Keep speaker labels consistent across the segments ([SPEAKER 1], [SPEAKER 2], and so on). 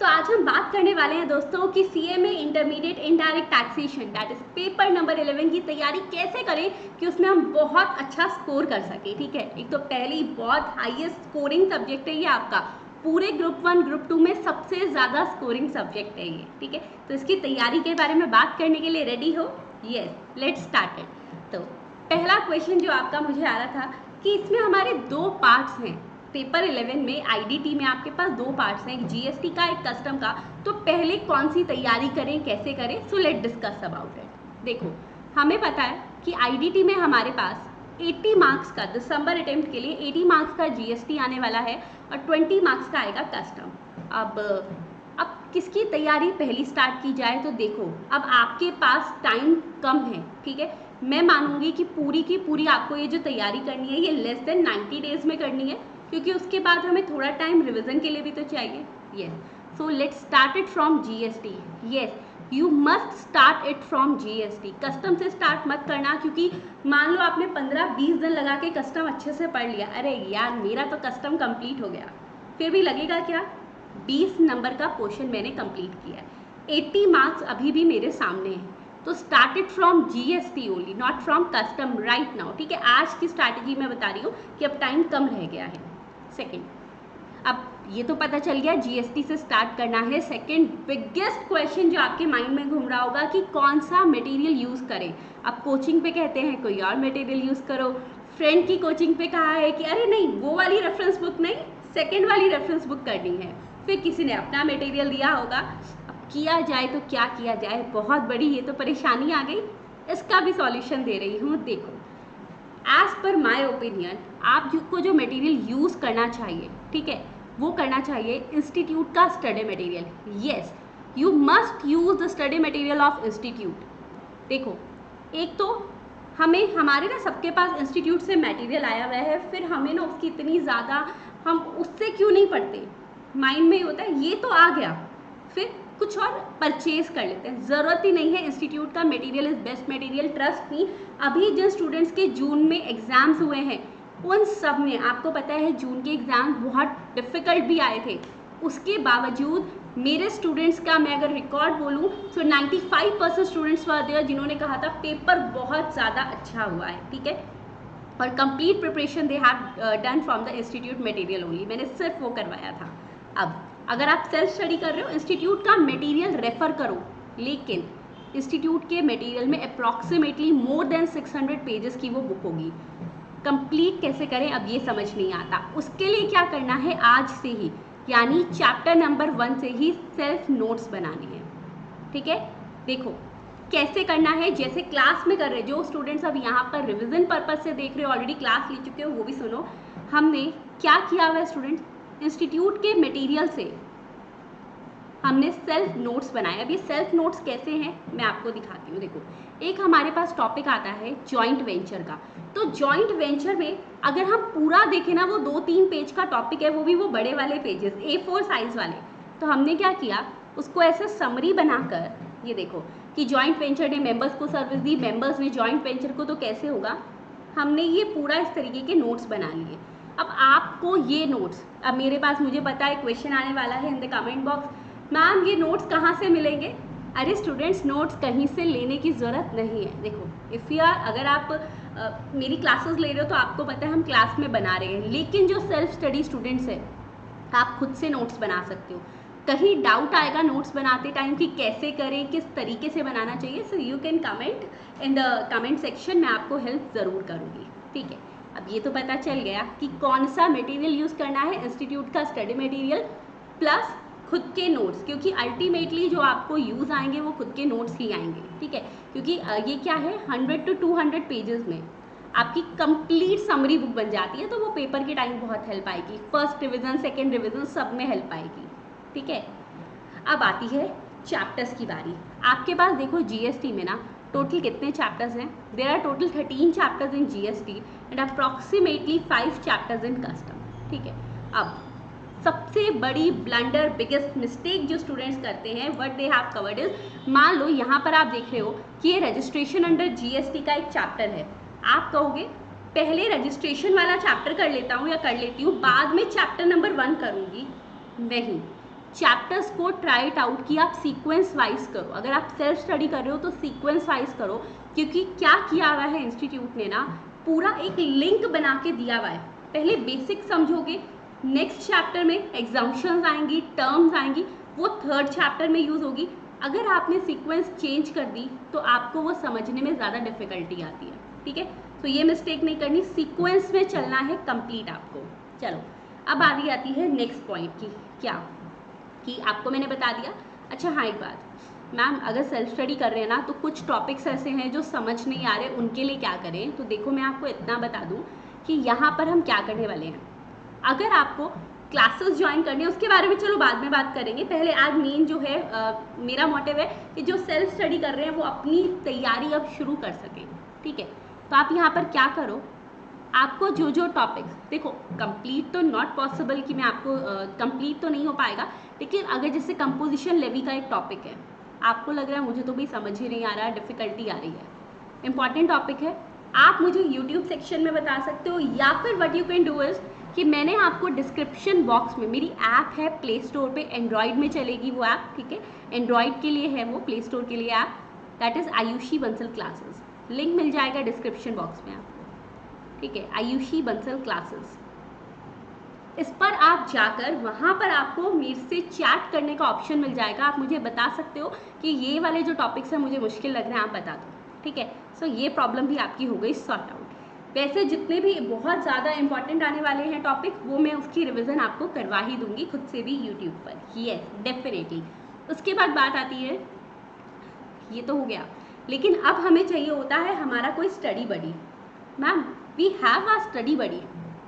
[SPEAKER 1] तो आज हम बात करने वाले हैं दोस्तों कि CMA intermediate indirect taxation that is paper number 11 की तैयारी कैसे करें कि उसमें हम बहुत अच्छा स्कोर कर सकें। ठीक है, एक तो पहली बहुत हाईएस्ट स्कोरिंग सब्जेक्ट है ये आपका, पूरे ग्रुप 1 ग्रुप 2 में सबसे ज़्यादा स्कोरिंग सब्जेक्ट है ये। ठीक है, तो इसकी तैयारी के बारे में बात करने के लिए रेडी हो? Yes, let's start it. तो पहला क्वेश्चन जो आपका मुझे आ रहा था कि इसमें हमारे दो पार्ट्स हैं। पेपर 11 में आईडीटी में आपके पास दो पार्ट्स हैं, एक जीएसटी का एक कस्टम का। तो पहले कौन सी तैयारी करें, कैसे करें, so let discuss about it. देखो, हमें पता है कि आईडीटी में हमारे पास 80 मार्क्स का दिसंबर अटेम्प्ट के लिए 80 मार्क्स का जीएसटी आने वाला है और 20 मार्क्स का आएगा कस्टम। अब किसकी तैयारी पहली स्टार्ट की जाए तो देखो, अब आपके पास टाइम कम है। ठीक है, मैं मानूंगी कि पूरी की पूरी आपको ये जो तैयारी करनी है ये लेस देन 90 डेज में करनी है, क्योंकि उसके बाद हमें थोड़ा टाइम रिवीजन के लिए भी तो चाहिए। Yes, so let's start it from GST. Yes, you must start it from GST. Custom से स्टार्ट मत करना, क्योंकि मान लो आपने 15-20 दिन लगा के कस्टम अच्छे से पढ़ लिया, अरे यार मेरा तो कस्टम कंप्लीट हो गया, फिर भी लगेगा क्या, 20 नंबर का पोर्शन मैंने कंप्लीट किया, 80 मार्क्स अभी भी मेरे सामने हैं। तो start it from GST only, not from custom right now. ठीक है, आज की स्ट्रैटेजी मैं बता रही हूँ कि अब टाइम कम रह गया है। सेकेंड, अब ये तो पता चल गया जीएसटी से स्टार्ट करना है। सेकेंड बिगेस्ट क्वेश्चन जो आपके माइंड में घूम रहा होगा कि कौन सा मटेरियल यूज़ करें। अब कोचिंग पे कहते हैं कोई और मटेरियल यूज़ करो, फ्रेंड की कोचिंग पे कहा है कि अरे नहीं वो वाली रेफरेंस बुक नहीं, सेकेंड वाली रेफरेंस बुक करनी है, फिर किसी ने अपना मटेरियल दिया होगा। अब किया जाए तो क्या किया जाए, बहुत बड़ी ये तो परेशानी आ गई, इसका भी सॉल्यूशन दे रही हूँ। देखो, एज पर माई ओपिनियन आपको जो मटेरियल यूज़ करना चाहिए, ठीक है, वो करना चाहिए इंस्टीट्यूट का study material. Yes, you must use the study material of institute. देखो, एक तो हमें हमारे ना सबके पास इंस्टीट्यूट से मटेरियल आया हुआ है, फिर हमें ना उसकी इतनी ज़्यादा हम उससे क्यों नहीं पढ़ते, माइंड में ही होता है ये तो आ गया, फिर कुछ और परचेज कर लेते हैं। ज़रूरत ही नहीं है, इंस्टीट्यूट का material is best material, trust me. अभी जिन स्टूडेंट्स के जून में एग्ज़ाम्स हुए हैं उन सब में आपको पता है जून के एग्ज़ाम बहुत डिफ़िकल्ट भी आए थे, उसके बावजूद मेरे स्टूडेंट्स का मैं अगर रिकॉर्ड बोलूँ तो 95% स्टूडेंट्स वर देयर जिन्होंने कहा था पेपर बहुत ज़्यादा अच्छा हुआ है। ठीक है, और complete preparation they have done from the institute material only, मैंने सिर्फ वो करवाया था। अब अगर आप सेल्फ स्टडी कर रहे हो इंस्टीट्यूट का मटेरियल रेफर करो, लेकिन इंस्टीट्यूट के मटेरियल में अप्रॉक्सीमेटली मोर देन 600 पेजेस की वो बुक होगी। कंप्लीट कैसे करें अब ये समझ नहीं आता, उसके लिए क्या करना है आज से ही, यानी चैप्टर नंबर 1 से ही सेल्फ नोट्स बनाने हैं। ठीक है, देखो कैसे करना है, जैसे क्लास में कर रहे, जो स्टूडेंट्स अब यहाँ पर रिविजन पर्पज से देख रहे हो, ऑलरेडी क्लास ले चुके हो, वो भी सुनो। हमने क्या किया हुआ है स्टूडेंट्स, इंस्टीट्यूट के मटेरियल से हमने सेल्फ नोट्स बनाए। अब ये सेल्फ नोट्स कैसे हैं मैं आपको दिखाती हूँ। देखो, एक हमारे पास टॉपिक आता है जॉइंट वेंचर का, तो जॉइंट वेंचर में अगर हम पूरा देखें ना वो 2-3 पेज का टॉपिक है, वो भी वो बड़े वाले पेजेस A4 साइज वाले। तो हमने क्या किया, उसको ऐसे समरी बनाकर, ये देखो कि जॉइंट वेंचर ने मेंबर्स को सर्विस दी, मेंबर्स ने जॉइंट वेंचर को, तो कैसे होगा, हमने ये पूरा इस तरीके के नोट्स बना लिए। अब आपको ये नोट्स, अब मेरे पास मुझे पता है क्वेश्चन आने वाला है in the comment box, ma'am ये नोट्स कहाँ से मिलेंगे। अरे स्टूडेंट्स, नोट्स कहीं से लेने की ज़रूरत नहीं है। देखो, इफ़ यू आर, अगर आप मेरी क्लासेस ले रहे हो तो आपको पता है हम क्लास में बना रहे हैं, लेकिन जो सेल्फ स्टडी स्टूडेंट्स हैं आप खुद से नोट्स बना सकते हो। कहीं डाउट आएगा नोट्स बनाते टाइम कि कैसे करें, किस तरीके से बनाना चाहिए, so you can comment in the comment section, मैं आपको हेल्प ज़रूर करूँगी। ठीक है, अब ये तो पता चल गया कि कौन सा मटेरियल यूज़ करना है, इंस्टीट्यूट का स्टडी मटेरियल प्लस खुद के नोट्स, क्योंकि अल्टीमेटली जो आपको यूज़ आएंगे वो खुद के नोट्स ही आएंगे। ठीक है, क्योंकि ये क्या है 100 to 200 पेजेस में आपकी कंप्लीट समरी बुक बन जाती है, तो वो पेपर के टाइम बहुत हेल्प आएगी, फर्स्ट रिविजन सेकेंड रिविजन सब में हेल्प आएगी। ठीक है, अब आती है चैप्टर्स की बारी। आपके पास देखो जीएसटी में ना टोटल कितने चैप्टर्स हैं, there are total 13 chapters in GST and approximately 5 chapters in custom. ठीक है, अब सबसे बड़ी ब्लंडर बिगेस्ट मिस्टेक जो स्टूडेंट्स करते हैं what they have covered is, मान लो यहाँ पर आप देख रहे हो कि ये रजिस्ट्रेशन अंडर जीएसटी का एक चैप्टर है, आप कहोगे पहले रजिस्ट्रेशन वाला चैप्टर कर लेता हूँ या कर लेती हूँ, बाद में चैप्टर नंबर 1 करूँगी। नहीं, चैप्टर्स को ट्राई इट आउट कि आप सीक्वेंस वाइज करो। अगर आप सेल्फ स्टडी कर रहे हो तो सीक्वेंस वाइज करो, क्योंकि क्या किया हुआ है इंस्टीट्यूट ने ना, पूरा एक लिंक बना के दिया हुआ है। पहले बेसिक समझोगे, नेक्स्ट चैप्टर में एग्जाम्पशंस आएंगी, टर्म्स आएंगी, वो थर्ड चैप्टर में यूज़ होगी। अगर आपने सीक्वेंस चेंज कर दी तो आपको वो समझने में ज़्यादा डिफिकल्टी आती है, ठीक है। तो ये मिस्टेक नहीं करनी, सीक्वेंस में चलना है कंप्लीट आपको। चलो अब बारी आती है नेक्स्ट पॉइंट की, क्या कि आपको मैंने बता दिया। अच्छा हाँ, एक बात मैम, अगर सेल्फ स्टडी कर रहे हैं ना तो कुछ टॉपिक्स ऐसे हैं जो समझ नहीं आ रहे, उनके लिए क्या करें। तो देखो मैं आपको इतना बता दूं कि यहाँ पर हम क्या करने वाले हैं। अगर आपको क्लासेस ज्वाइन करनी है उसके बारे में चलो बाद में बात करेंगे, पहले आज मेन जो है मेरा मोटिव है कि जो सेल्फ स्टडी कर रहे हैं वो अपनी तैयारी अब शुरू कर सकें, ठीक है। तो आप यहाँ पर क्या करो, आपको जो जो टॉपिक्स, देखो कंप्लीट तो नॉट पॉसिबल कि मैं आपको कंप्लीट तो नहीं हो पाएगा, लेकिन अगर जैसे कंपोजिशन लेवी का एक टॉपिक है, आपको लग रहा है मुझे तो भी समझ ही नहीं आ रहा, डिफ़िकल्टी आ रही है, इंपॉर्टेंट टॉपिक है, आप मुझे यूट्यूब सेक्शन में बता सकते हो, या फिर what you can do is कि मैंने आपको डिस्क्रिप्शन बॉक्स में, मेरी ऐप है प्ले स्टोर पे, एंड्रॉयड में चलेगी वो ऐप, ठीक है, एंड्रॉयड के लिए है वो, प्ले स्टोर के लिए app, that is Ayushi Bansal classes, link मिल जाएगा डिस्क्रिप्शन बॉक्स में आपको, ठीक है, आयुषी बंसल क्लासेस। इस पर आप जाकर वहाँ पर आपको मेरे से चैट करने का ऑप्शन मिल जाएगा, आप मुझे बता सकते हो कि ये वाले जो टॉपिक्स हैं मुझे मुश्किल लग रहे हैं, आप बता दो, ठीक है। सो ये प्रॉब्लम भी आपकी हो गई सॉर्ट आउट। वैसे जितने भी बहुत ज़्यादा इंपॉर्टेंट आने वाले हैं टॉपिक, वो मैं उसकी रिवीजन आपको करवा ही दूंगी खुद से भी यूट्यूब पर, यस डेफिनेटली। उसके बाद बात आती है, ये तो हो गया, लेकिन अब हमें चाहिए होता है हमारा कोई study buddy. Ma'am we have a study buddy,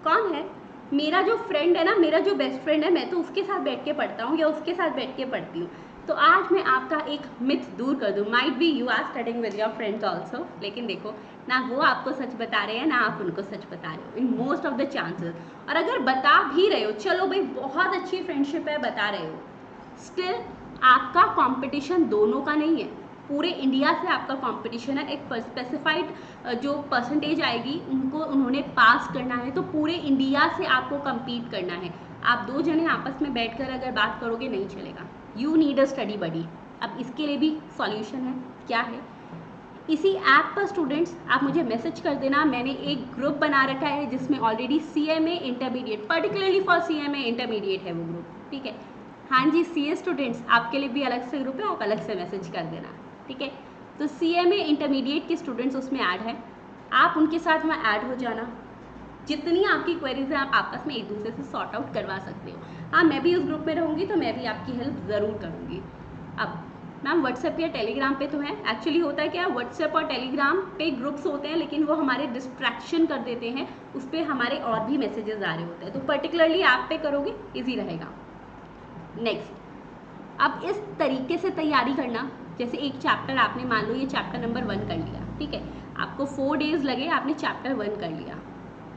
[SPEAKER 1] कौन है? मेरा जो फ्रेंड है ना, मेरा जो बेस्ट फ्रेंड है, मैं तो उसके साथ बैठ के पढ़ता हूँ या उसके साथ बैठ के पढ़ती हूँ। तो आज मैं आपका एक मिथ दूर कर दूँ, might be you are studying with your friends also, लेकिन देखो ना वो आपको सच बता रहे हैं ना आप उनको सच बता रहे हो in most of the chances. और अगर बता भी रहे हो, चलो भाई बहुत अच्छी फ्रेंडशिप है, बता रहे हो, स्टिल आपका कॉम्पिटिशन दोनों का नहीं है, पूरे इंडिया से आपका कंपटीशन है। एक स्पेसिफाइड जो परसेंटेज आएगी उनको उन्होंने पास करना है, तो पूरे इंडिया से आपको compete करना है। आप दो जने आपस में बैठकर अगर बात करोगे नहीं चलेगा, यू नीड अ स्टडी बडी। अब इसके लिए भी सॉल्यूशन है, क्या है? इसी ऐप पर स्टूडेंट्स आप मुझे मैसेज कर देना, मैंने एक ग्रुप बना रखा है जिसमें already CMA intermediate, particularly for CMA intermediate है वो ग्रुप, ठीक है। हाँ जी, CA स्टूडेंट्स आपके लिए भी अलग से ग्रुप है, आप अलग से मैसेज कर देना, ठीक है। तो CMA इंटरमीडिएट के स्टूडेंट्स उसमें ऐड हैं, आप उनके साथ में ऐड हो जाना। जितनी आपकी क्वेरीज हैं आप आपस में एक दूसरे से सॉर्ट आउट करवा सकते हो। हाँ, मैं भी उस ग्रुप में रहूँगी तो मैं भी आपकी हेल्प ज़रूर करूँगी। अब मैम व्हाट्सएप या टेलीग्राम पे तो है, एक्चुअली होता है क्या, व्हाट्सएप और टेलीग्राम पे ग्रुप्स होते हैं लेकिन वो हमारे डिस्ट्रैक्शन कर देते हैं, उस पर हमारे और भी मैसेजेस आ रहे होते हैं, तो पर्टिकुलरली ऐप पे करोगे ईजी रहेगा। नेक्स्ट, अब इस तरीके से तैयारी करना, जैसे एक चैप्टर आपने मान लो ये चैप्टर नंबर 1 कर लिया, ठीक है, आपको 4 डेज लगे, आपने चैप्टर 1 कर लिया,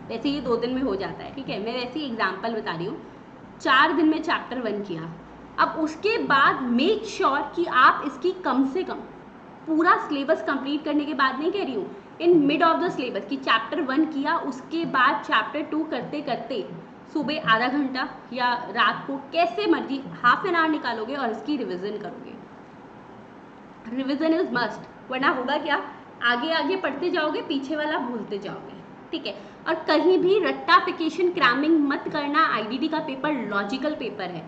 [SPEAKER 1] वैसे ये 2 दिन में हो जाता है, ठीक है, मैं वैसे ही एग्जांपल बता रही हूँ। 4 दिन में चैप्टर 1 किया, अब उसके बाद मेक श्योर कि आप इसकी कम से कम पूरा सिलेबस कंप्लीट करने के बाद नहीं कह रही हूँ, in mid of the syllabus की चैप्टर 1 किया, उसके बाद चैप्टर 2 करते करते सुबह आधा घंटा या रात को कैसे मर्जी हाफ एन आवर निकालोगे और इसकी रिविजन करोगे। रिविजन इज मस्ट, वरना होगा क्या, आगे आगे पढ़ते जाओगे, पीछे वाला भूलते जाओगे, ठीक है। और कहीं भी रट्टाफिकेशन क्रैमिंग मत करना, IDD का पेपर लॉजिकल पेपर है,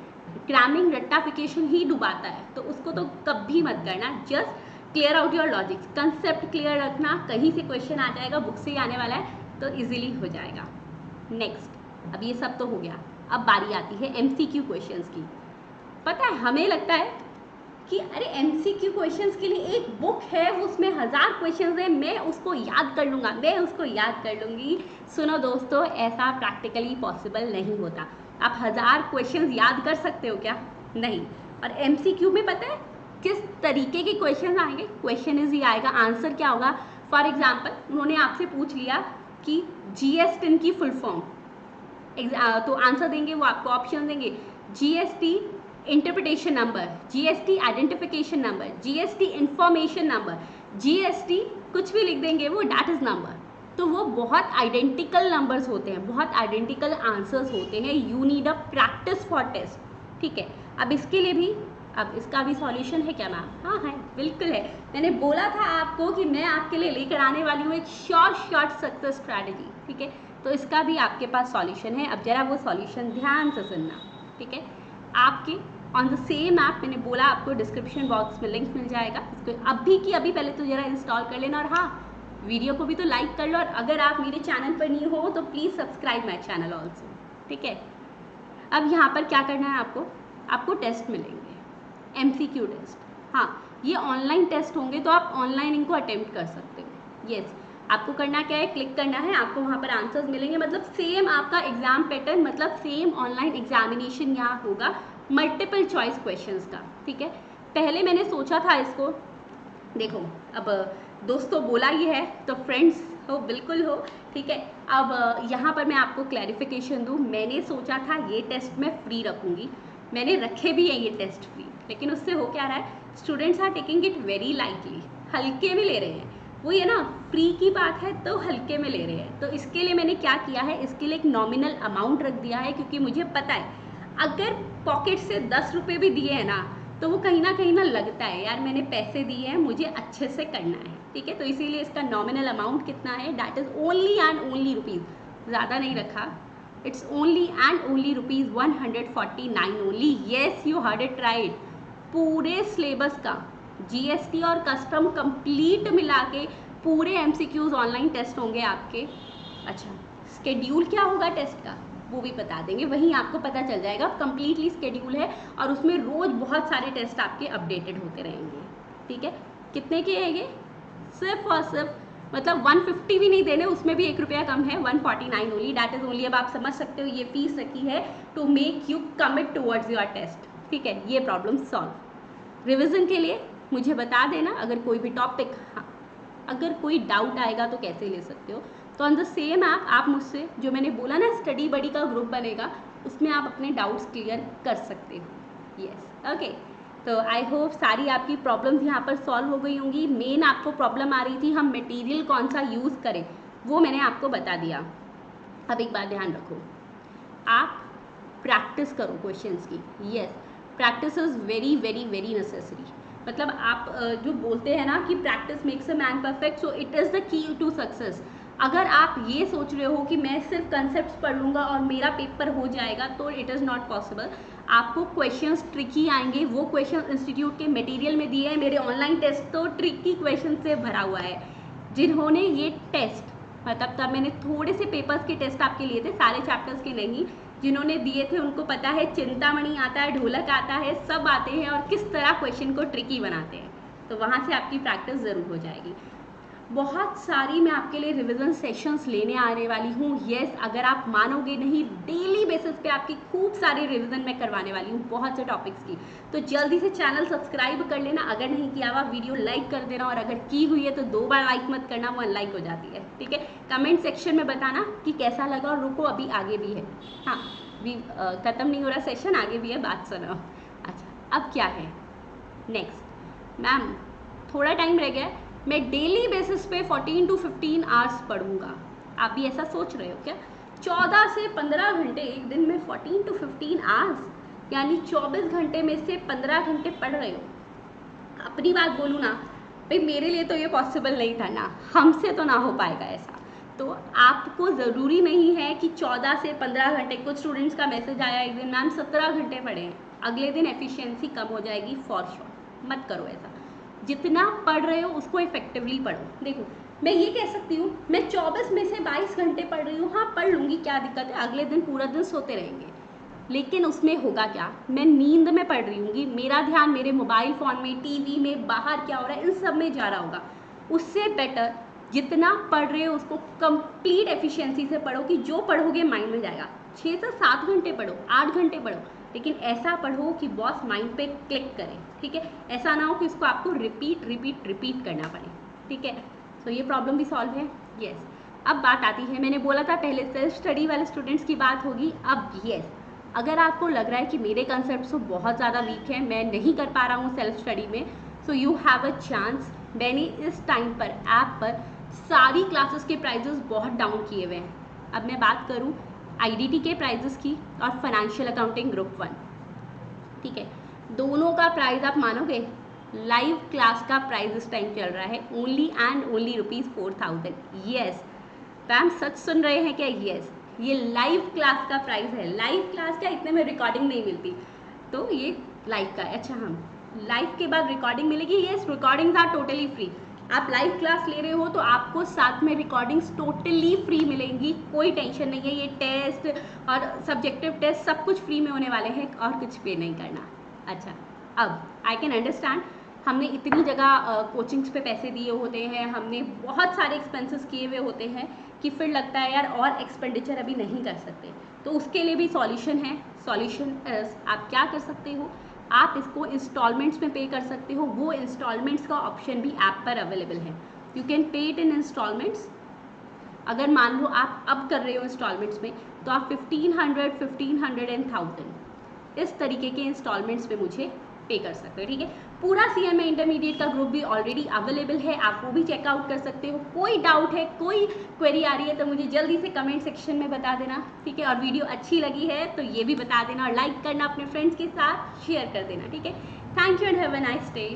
[SPEAKER 1] क्रैमिंग रट्टाफिकेशन ही डुबाता है, तो उसको तो कभी मत करना। Just clear out your logics, concept clear रखना, कहीं से क्वेश्चन आ जाएगा, बुक से ही आने वाला है तो इजीली हो जाएगा। नेक्स्ट, अब ये सब तो हो गया, अब बारी आती है MCQ क्वेश्चंस की। पता है हमें लगता है कि अरे MCQ क्वेश्चंस के लिए एक बुक है, उसमें 1000 क्वेश्चंस है, मैं उसको याद कर लूँगा, मैं उसको याद कर लूँगी। सुनो दोस्तों, ऐसा प्रैक्टिकली पॉसिबल नहीं होता। आप 1000 क्वेश्चंस याद कर सकते हो क्या? नहीं। और MCQ में पता है किस तरीके के क्वेश्चन आएंगे? क्वेश्चन इजी आएगा, आंसर क्या होगा? फॉर एग्जाम्पल उन्होंने आपसे पूछ लिया कि GST की फुल फॉर्म, तो आंसर देंगे वो आपको ऑप्शन देंगे, GST interpretation number, GST identification number, GST information number, GST कुछ भी लिख देंगे वो, डैट इज नंबर। तो वो बहुत आइडेंटिकल नंबर्स होते हैं, बहुत आइडेंटिकल आंसर्स होते हैं। You need a practice for test, ठीक है। अब इसके लिए भी, अब इसका भी सॉल्यूशन है क्या मैम? हाँ है, बिल्कुल है। मैंने बोला था आपको कि मैं आपके लिए लेकर आने वाली हूँ एक शॉर्ट सक्सेस स्ट्रैटेजी, ठीक है। तो इसका भी आपके पास सॉल्यूशन है। अब जरा वो सॉल्यूशन ध्यान से सुनना, ठीक है। आपके ऑन द सेम ऐप, मैंने बोला आपको डिस्क्रिप्शन बॉक्स में लिंक मिल जाएगा, इसको अभी की अभी पहले तो जरा इंस्टॉल कर लेना, और हाँ वीडियो को भी तो लाइक कर लो, और अगर आप मेरे चैनल पर न्यू हो तो please subscribe my channel also, ठीक है। अब यहाँ पर क्या करना है आपको टेस्ट मिलेंगे, MCQ टेस्ट। हाँ, ये ऑनलाइन टेस्ट होंगे तो आप ऑनलाइन इनको अटेम्प्ट कर सकते हो। यस, आपको करना क्या है, क्लिक करना है, आपको वहाँ पर आंसर्स मिलेंगे, मतलब सेम आपका एग्जाम पैटर्न, मतलब सेम ऑनलाइन एग्जामिनेशन यहाँ होगा, मल्टीपल चॉइस क्वेश्चंस का, ठीक है। पहले मैंने सोचा था इसको, देखो अब दोस्तों बोला ये है तो फ्रेंड्स हो, बिल्कुल हो, ठीक है। अब यहाँ पर मैं आपको क्लैरिफिकेशन दूँ, मैंने सोचा था ये टेस्ट मैं फ्री रखूँगी, मैंने रखे भी हैं ये टेस्ट फ्री, लेकिन उससे हो क्या रहा है, students are taking it very lightly, हल्के में ले रहे हैं। वो ये ना, फ्री की बात है तो हल्के में ले रहे हैं। तो इसके लिए मैंने क्या किया है, इसके लिए एक नॉमिनल अमाउंट रख दिया है, क्योंकि मुझे पता है अगर पॉकेट से 10 रुपये भी दिए हैं ना, तो वो कहीं ना लगता है यार मैंने पैसे दिए हैं, मुझे अच्छे से करना है, ठीक है। तो इसीलिए इसका नॉमिनल अमाउंट कितना है, that is only and only rupees, ज़्यादा नहीं रखा, it's only and only rupees 149 only. Yes, you heard it right. पूरे सिलेबस का GST और कस्टम कंप्लीट मिला के पूरे MCQs ऑनलाइन टेस्ट होंगे आपके। अच्छा, स्केड्यूल क्या होगा टेस्ट का वो भी बता देंगे, वहीं आपको पता चल जाएगा, कंप्लीटली स्केड्यूल है, और उसमें रोज़ बहुत सारे टेस्ट आपके अपडेटेड होते रहेंगे, ठीक है। कितने के हैं ये, सिर्फ और सिर्फ मतलब 150 भी नहीं देने, उसमें भी 1 रुपया कम है, 149 ओनली, दैट इज़ ओनली। अब आप समझ सकते हो ये फीस रखी है to make you commit towards your test, ठीक है। ये प्रॉब्लम सॉल्व। रिविज़न के लिए मुझे बता देना अगर कोई भी टॉपिक, हाँ अगर कोई डाउट आएगा तो कैसे ले सकते हो, तो ऑन द सेम ऐप आप मुझसे, जो मैंने बोला ना स्टडी बडी का ग्रुप बनेगा, उसमें आप अपने डाउट्स क्लियर कर सकते हो। Yes, okay. तो आई होप सारी आपकी प्रॉब्लम्स यहाँ पर सॉल्व हो गई होंगी। मेन आपको प्रॉब्लम आ रही थी हम मटेरियल कौन सा यूज़ करें, वो मैंने आपको बता दिया। अब एक बात ध्यान रखो, आप प्रैक्टिस करो क्वेश्चंस की। Yes, practice is very very very necessary. मतलब आप जो बोलते हैं ना कि practice makes a man perfect, so it is the key to success. अगर आप ये सोच रहे हो कि मैं सिर्फ कंसेप्ट्स पढ़ लूँगा और मेरा पेपर हो जाएगा, तो इट इज़ नॉट पॉसिबल। आपको क्वेश्चंस ट्रिकी आएंगे, वो क्वेश्चन इंस्टीट्यूट के मटेरियल में दिए हैं। मेरे ऑनलाइन टेस्ट तो ट्रिकी क्वेश्चन से भरा हुआ है। जिन्होंने ये टेस्ट, मतलब तब मैंने थोड़े से पेपर्स के टेस्ट आपके लिए थे, सारे चैप्टर्स के नहीं, जिन्होंने दिए थे उनको पता है चिंतामणि आता है, ढोलक आता है, सब आते हैं, और किस तरह क्वेश्चन को ट्रिकी बनाते हैं। तो वहाँ से आपकी प्रैक्टिस ज़रूर हो जाएगी। बहुत सारी मैं आपके लिए रिवीजन सेशंस लेने आने वाली हूँ। यस, अगर आप मानोगे नहीं, डेली बेसिस पे आपकी खूब सारी रिवीजन मैं करवाने वाली हूँ बहुत से टॉपिक्स की। तो जल्दी से चैनल सब्सक्राइब कर लेना, अगर नहीं किया हुआ वीडियो लाइक कर देना, और अगर की हुई है तो 2 बार लाइक मत करना, वो अनलाइक हो जाती है, ठीक है। कमेंट सेक्शन में बताना कि कैसा लगा, और रुको अभी आगे भी है, हाँ भी ख़त्म नहीं हो रहा सेशन, आगे भी है, बात सुनो। अच्छा, अब क्या है नेक्स्ट, मैम थोड़ा टाइम रह गया, मैं डेली बेसिस पे 14 to 15 आवर्स पढ़ूंगा। आप भी ऐसा सोच रहे हो क्या? 14 से 15 घंटे एक दिन में, 14 to 15 आवर्स, यानी 24 घंटे में से 15 घंटे पढ़ रहे हो। अपनी बात बोलूँ ना भाई, मेरे लिए तो ये पॉसिबल नहीं था ना, हमसे तो ना हो पाएगा ऐसा। तो आपको ज़रूरी नहीं है कि 14 से 15 घंटे, कुछ स्टूडेंट्स का मैसेज आया एक दिन, मैम 17 घंटे पढ़े, अगले दिन एफिशिएंसी कम हो जाएगी, फॉर श्योर मत करो ऐसा। जितना पढ़ रहे हो उसको इफेक्टिवली पढ़ो। देखो मैं ये कह सकती हूँ मैं 24 में से 22 घंटे पढ़ रही हूँ, हाँ पढ़ लूँगी, क्या दिक्कत है, अगले दिन पूरा दिन सोते रहेंगे, लेकिन उसमें होगा क्या, मैं नींद में पढ़ रही हूँगी, मेरा ध्यान मेरे मोबाइल फ़ोन में, टीवी में, बाहर क्या हो रहा है, इन सब में जा रहा होगा। उससे बेटर जितना पढ़ रहे हो उसको कंप्लीट एफिशिएंसी से पढ़ो, कि जो पढ़ोगे माइंड में जाएगा। 6 से 7 घंटे पढ़ो, 8 घंटे पढ़ो, लेकिन ऐसा पढ़ो कि बॉस माइंड पे क्लिक करे, ठीक है। ऐसा ना हो कि इसको आपको रिपीट करना पड़े, ठीक है। तो ये प्रॉब्लम भी सॉल्व है। यस, अब बात आती है, मैंने बोला था पहले सेल्फ स्टडी वाले स्टूडेंट्स की बात होगी। अब यस, अगर आपको लग रहा है कि मेरे कंसेप्ट तो बहुत ज़्यादा वीक है, मैं नहीं कर पा रहा हूँ सेल्फ स्टडी में, so you have a chance. मैंने इस टाइम पर ऐप पर सारी क्लासेस के प्राइजेस बहुत डाउन किए हुए हैं। अब मैं बात करूँ IDT के प्राइजेस की और फाइनेंशियल अकाउंटिंग ग्रुप 1, ठीक है। दोनों का प्राइस आप मानोगे, लाइव क्लास का प्राइस इस टाइम चल रहा है only and only ₹4000। Yes ma'am, सच सुन रहे हैं क्या? यस, ये लाइव क्लास का प्राइस है। लाइव क्लास क्या, इतने में रिकॉर्डिंग नहीं मिलती, तो ये लाइव का है। अच्छा, हम लाइव के बाद रिकॉर्डिंग मिलेगी। Yes, recordings are totally free. आप लाइव क्लास ले रहे हो तो आपको साथ में रिकॉर्डिंग्स टोटली फ्री मिलेंगी, कोई टेंशन नहीं है। ये टेस्ट और सब्जेक्टिव टेस्ट सब कुछ फ्री में होने वाले हैं, और कुछ पे नहीं करना। अच्छा, अब आई कैन अंडरस्टैंड, हमने इतनी जगह कोचिंग्स पे पैसे दिए होते हैं, हमने बहुत सारे एक्सपेंसेस किए हुए होते हैं कि फिर लगता है यार और एक्सपेंडिचर अभी नहीं कर सकते। तो उसके लिए भी सॉल्यूशन है। सॉल्यूशन आप क्या कर सकते हो, आप इसको इंस्टॉलमेंट्स में पे कर सकते हो। वो इंस्टॉलमेंट्स का ऑप्शन भी ऐप पर अवेलेबल है। You can pay it in installments. अगर मान लो आप अब कर रहे हो इंस्टॉलमेंट्स में, तो आप 1500 एंड 1000 इस तरीके के इंस्टॉलमेंट्स में मुझे पे कर सकते हो। ठीक है, पूरा CMA इंटरमीडिएट का ग्रुप भी ऑलरेडी अवेलेबल है, आप वो भी चेकआउट कर सकते हो। कोई डाउट है, कोई क्वेरी आ रही है तो मुझे जल्दी से कमेंट सेक्शन में बता देना। ठीक है, और वीडियो अच्छी लगी है तो ये भी बता देना, और लाइक करना, अपने फ्रेंड्स के साथ शेयर कर देना। ठीक है, thank you and have a nice day.